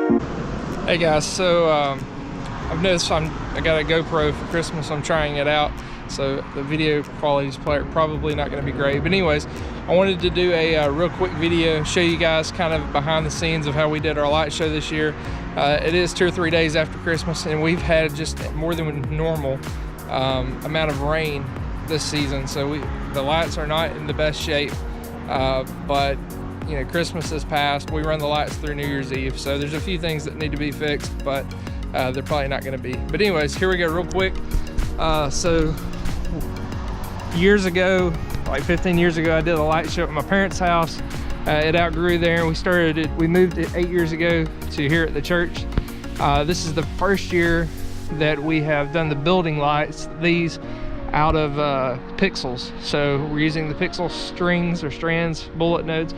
Hey guys, so I've noticed I got a GoPro for Christmas. I'm trying it out, so the video quality is probably not going to be great. But anyways, I wanted to do a real quick video, show you guys kind of behind the scenes of how we did our light show this year. It is 2 or 3 days after Christmas, and we've had just more than normal amount of rain this season, so the lights are not in the best shape, but you know, Christmas has passed. We run the lights through New Year's Eve, so there's a few things that need to be fixed, but they're probably not going to be. But anyways, here we go real quick. So years ago, like 15 years ago, I did a light show at my parents' house. It outgrew there, and we moved it 8 years ago to here at the church. This is the first year that we have done the building lights, these out of pixels. So we're using the pixel strings or strands, bullet nodes.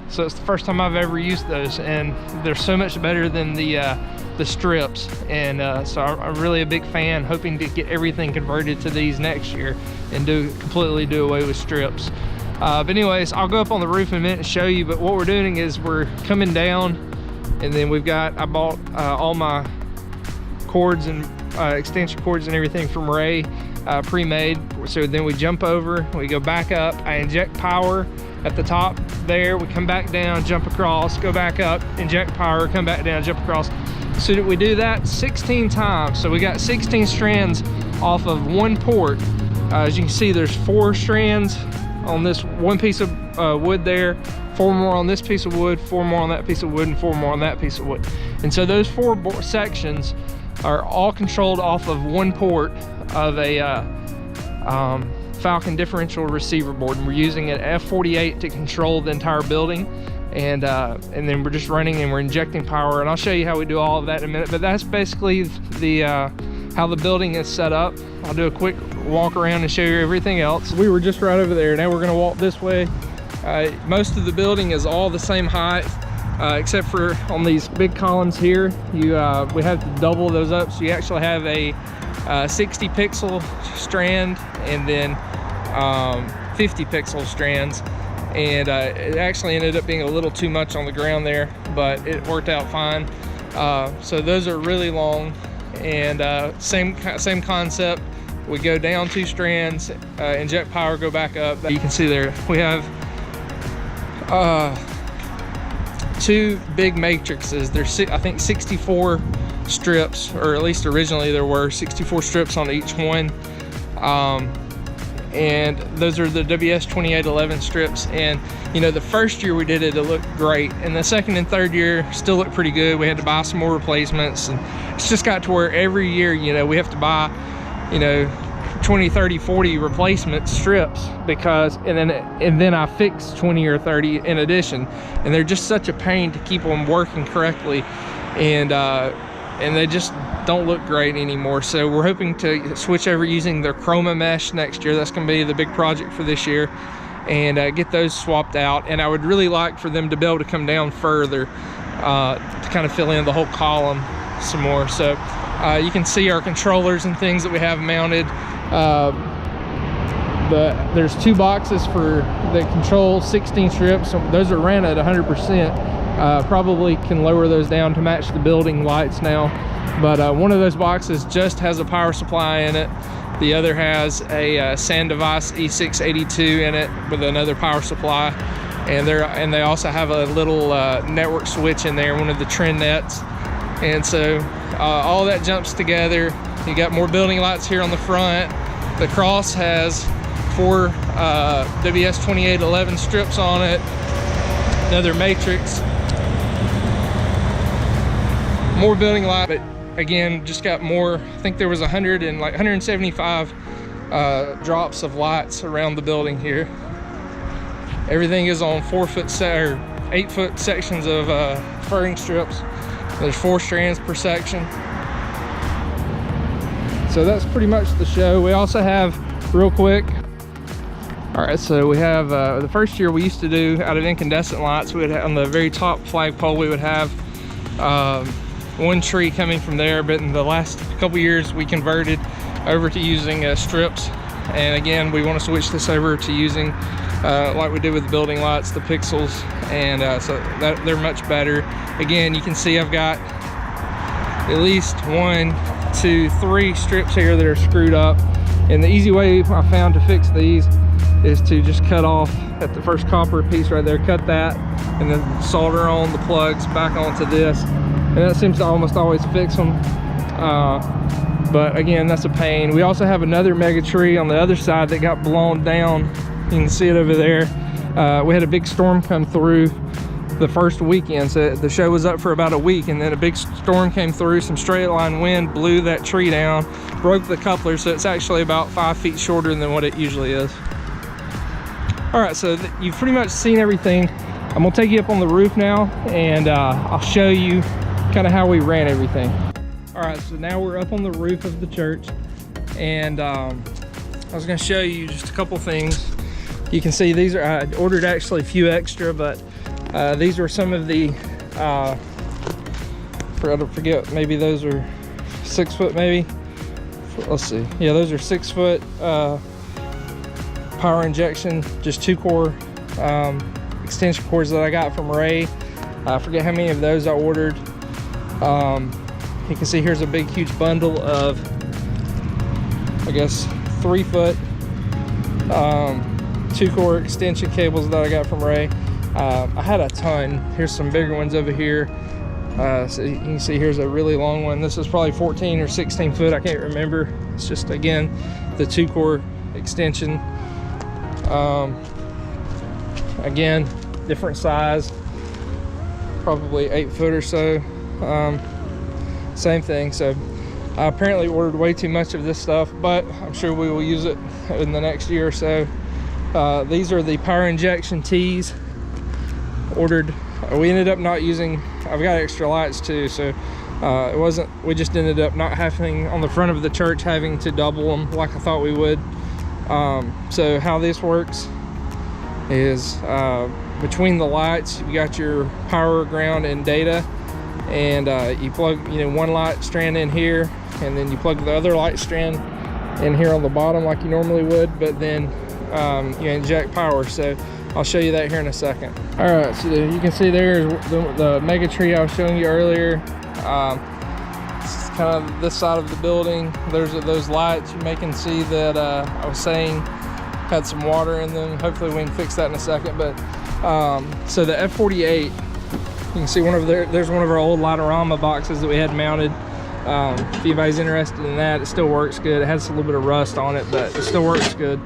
So it's the first time I've ever used those, and they're so much better than the strips, and so I'm really a big fan, hoping to get everything converted to these next year and completely do away with strips. But anyways, I'll go up on the roof in a minute and show you. But what we're doing is we're coming down, and then I bought all my cords and extension cords and everything from Ray, pre-made. So then we jump over, we go back up, I inject power at the top there, we come back down, jump across, go back up, inject power, come back down, jump across. So that we do that 16 times. So we got 16 strands off of one port. As you can see, there's 4 strands on this one piece of wood there, 4 more on this piece of wood, 4 more on that piece of wood, and 4 more on that piece of wood. And so those 4 sections are all controlled off of one port of a Falcon differential receiver board, and we're using an F48 to control the entire building, and then we're just running and we're injecting power, and I'll show you how we do all of that in a minute. But that's basically the how the building is set up. I'll do a quick walk around and show you everything else. We were just right over there. Now we're going to walk this way. Most of the building is all the same height, except for on these big columns here. We have to double those up, so you actually have a 60 pixel strand and then 50 pixel strands, and it actually ended up being a little too much on the ground there, but it worked out fine. So those are really long, and same concept. We go down 2 strands, inject power, go back up. You can see there we have 2 big matrices. There's I think 64 strips, or at least originally there were 64 strips on each one, and those are the WS2811 strips. And you know, the first year we did it looked great, and the second and third year still looked pretty good. We had to buy some more replacements, and it's just got to where every year, you know, we have to buy, you know, 20, 30, 40 replacement strips, because and then I fix 20 or 30 in addition, and they're just such a pain to keep them working correctly, and they just don't look great anymore. So we're hoping to switch over using their chroma mesh next year. That's going to be the big project for this year, and get those swapped out. And I would really like for them to be able to come down further to kind of fill in the whole column some more. So you can see our controllers and things that we have mounted. There's 2 boxes for the control 16 strips. So those are ran at 100%. Probably can lower those down to match the building lights now, but one of those boxes just has a power supply in it. The other has a Sandevices E682 in it with another power supply, and they also have a little network switch in there, one of the trend nets. And so all that jumps together. You got more building lights here on the front. The cross has 4 WS2811 strips on it, another matrix, more building light. But again, just got more. I think there was 175 drops of lights around the building here. Everything is on 8-foot sections of furring strips. There's 4 strands per section. So that's pretty much the show. We also have, real quick, all right, so we have the first year we used to do out of incandescent lights. We would have, on the very top flagpole, we would have 1 tree coming from there, but in the last couple years we converted over to using strips. And again, we want to switch this over to using like we did with the building lights, the pixels, and so that they're much better. Again, you can see I've got at least 1, 2, 3 strips here that are screwed up, and the easy way I found to fix these is to just cut off at the first copper piece right there, cut that, and then solder on the plugs back onto this, and that seems to almost always fix them. But again, that's a pain. We also have another mega tree on the other side that got blown down. You can see it over there. We had a big storm come through the first weekend, so the show was up for about a week, and then a big storm came through. Some straight line wind blew that tree down, broke the coupler, so it's actually about 5 feet shorter than what it usually is. All right, so you've pretty much seen everything. I'm gonna take you up on the roof now, and I'll show you kind of how we ran everything. All right, so now we're up on the roof of the church, and I was gonna show you just a couple things. You can see these are, I ordered actually a few extra, but these are some of the, I forget, maybe those are 6 foot maybe. Let's see, yeah, those are 6 foot power injection, just 2-core extension cords that I got from Ray. I forget how many of those I ordered. You can see here's a big huge bundle of, I guess, 3 foot 2-core extension cables that I got from Ray. I had a ton. Here's some bigger ones over here. So you can see here's a really long one. This is probably 14 or 16 foot, I can't remember. It's just, again, the 2-core extension. Again, different size, probably 8 foot or so. Same thing. So I apparently ordered way too much of this stuff, but I'm sure we will use it in the next year or so. These are the power injection tees. Ordered, we ended up not using, I've got extra lights too, so it wasn't, we just ended up not having on the front of the church, having to double them like I thought we would. So how this works is between the lights, you got your power, ground, and data, and you plug, one light strand in here, and then you plug the other light strand in here on the bottom like you normally would, but then you inject power. So I'll show you that here in a second. All right, so you can see there's the mega tree I was showing you earlier. It's kind of this side of the building. There's those lights. You may can see that I was saying had some water in them. Hopefully we can fix that in a second. But so the F48, you can see there's one of our old Lightorama boxes that we had mounted. If anybody's interested in that, it still works good. It has a little bit of rust on it, but it still works good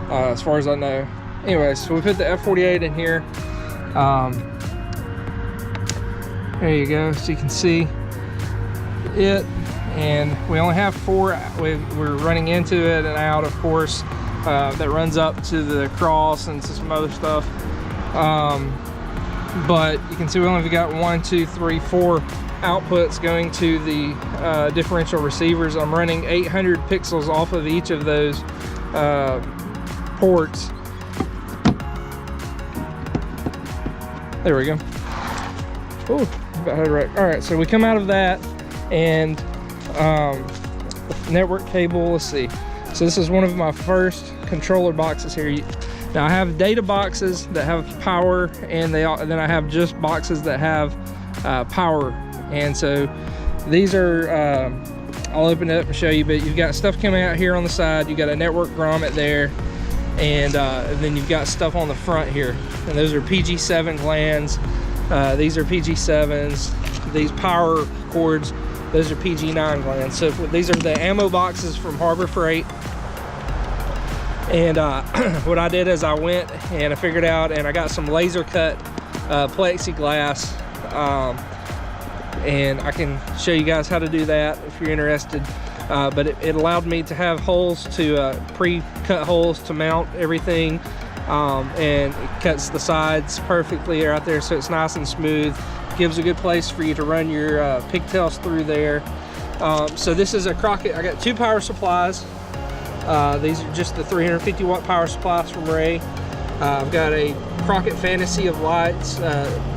as far as I know. Anyway, so we put the F48 in here. There you go, so you can see it, and we only have 4. We're running into it and out, of course. That runs up to the cross and to some other stuff. But you can see we only got 1, 2, 3, 4 outputs going to the differential receivers. I'm running 800 pixels off of each of those ports. There we go. Oh, about had it right. All right, so we come out of that, and network cable. Let's see. So this is one of my first controller boxes here. Now I have data boxes that have power, and then I have just boxes that have power. And so these are, I'll open it up and show you, but you've got stuff coming out here on the side. You got a network grommet there, and then you've got stuff on the front here. And those are PG7 glands. These are PG7s. These power cords, those are PG9 glands. So these are the ammo boxes from Harbor Freight. And what I did is I went and I figured out, and I got some laser cut plexiglass, and I can show you guys how to do that if you're interested. But it allowed me to have holes to pre-cut holes to mount everything, and it cuts the sides perfectly right there, so it's nice and smooth. Gives a good place for you to run your pigtails through there. So this is a Crockett. I got 2 power supplies. These are just the 350 watt power supplies from Ray. I've got a Crockett Fantasy of Lights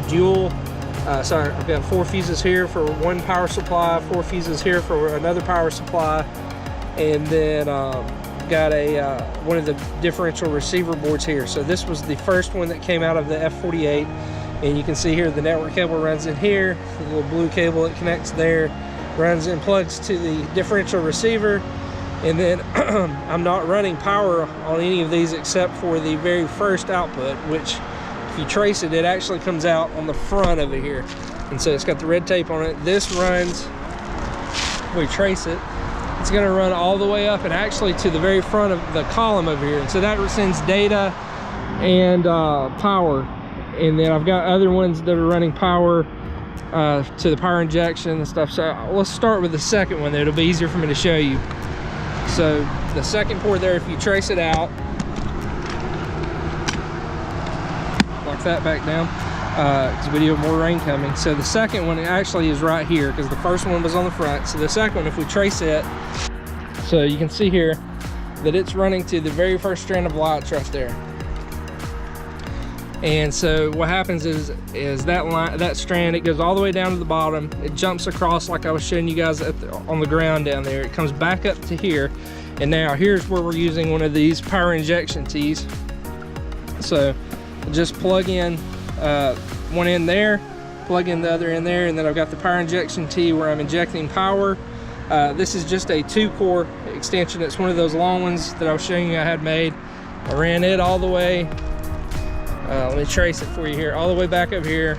dual. Sorry, I've got 4 fuses here for 1 power supply, 4 fuses here for another power supply, and then got got a one of the differential receiver boards here. So this was the first one that came out of the F48, and you can see here the network cable runs in here, the little blue cable that connects there runs and plugs to the differential receiver. And then I'm not running power on any of these except for the very first output, which if you trace it, it actually comes out on the front over here. And so it's got the red tape on it. This runs, we trace it, it's going to run all the way up and actually to the very front of the column over here. And so that sends data and power. And then I've got other ones that are running power to the power injection and stuff. So let's start with the second one. It'll be easier for me to show you. So the second port there, if you trace it out, lock that back down because we do have more rain coming. So the second one actually is right here because the first one was on the front. So the second one, if we trace it, so you can see here that it's running to the very first strand of lights right there. And so what happens is that line, that strand, it goes all the way down to the bottom. It jumps across like I was showing you guys on the ground down there. It comes back up to here. And now here's where we're using one of these power injection tees. So just plug in one in there, plug in the other in there, and then I've got the power injection tee where I'm injecting power. This is just a 2-core extension. It's one of those long ones that I was showing you I had made. I ran it all the way. Let me trace it for you here, all the way back up here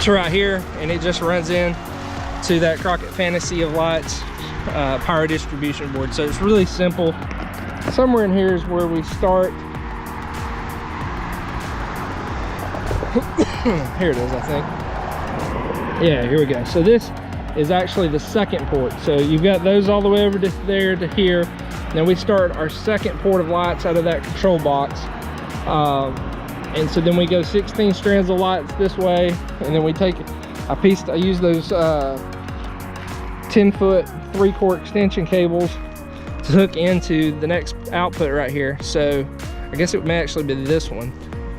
to right here, and it just runs in to that Crockett Fantasy of Lights power distribution board. So it's really simple. Somewhere in here is where we start. Here it is, I think. Yeah, here we go. So this is actually the second port. So you've got those all the way over to there to here. Then we start our second port of lights out of that control box. And so then we go 16 strands of lights this way, and then we take a piece. I use those 10-foot 3-core extension cables to hook into the next output right here. So I guess it may actually be this one.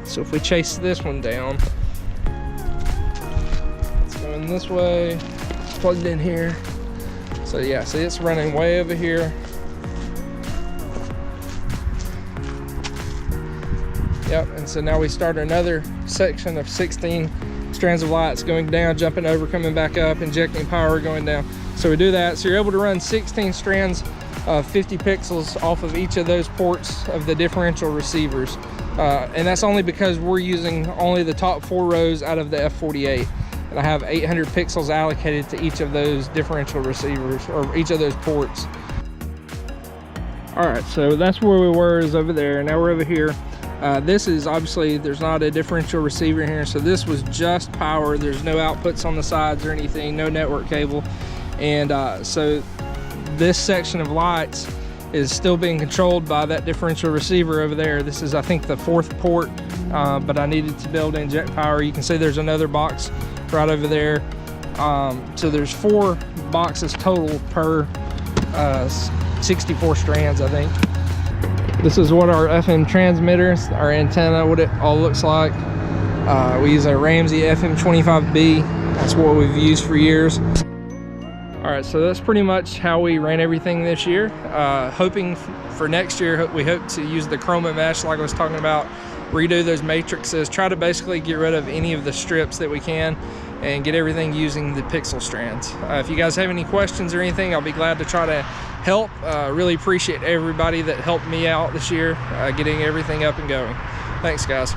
So if we chase this one down, it's going this way, it's plugged in here. So yeah, see, it's running way over here. Yep, and so now we start another section of 16 strands of lights going down, jumping over, coming back up, injecting power, going down. So we do that. So you're able to run 16 strands of 50 pixels off of each of those ports of the differential receivers. And that's only because we're using only the top 4 rows out of the F48. And I have 800 pixels allocated to each of those differential receivers, or each of those ports. All right, so that's where we were, is over there. Now we're over here. This is obviously, there's not a differential receiver here, so this was just power. There's no outputs on the sides or anything, no network cable. And so this section of lights is still being controlled by that differential receiver over there. This is, I think, the 4th port, but I needed to be able to inject power. You can see there's another box right over there. So there's 4 boxes total per 64 strands, I think. This is what our FM transmitter, our antenna, what it all looks like. We use a Ramsey FM25B. That's what we've used for years. All right, so that's pretty much how we ran everything this year. Hoping for next year, we hope to use the chroma mesh like I was talking about, redo those matrices, try to basically get rid of any of the strips that we can and get everything using the pixel strands. If you guys have any questions or anything, I'll be glad to try to help. Really appreciate everybody that helped me out this year getting everything up and going. Thanks, guys.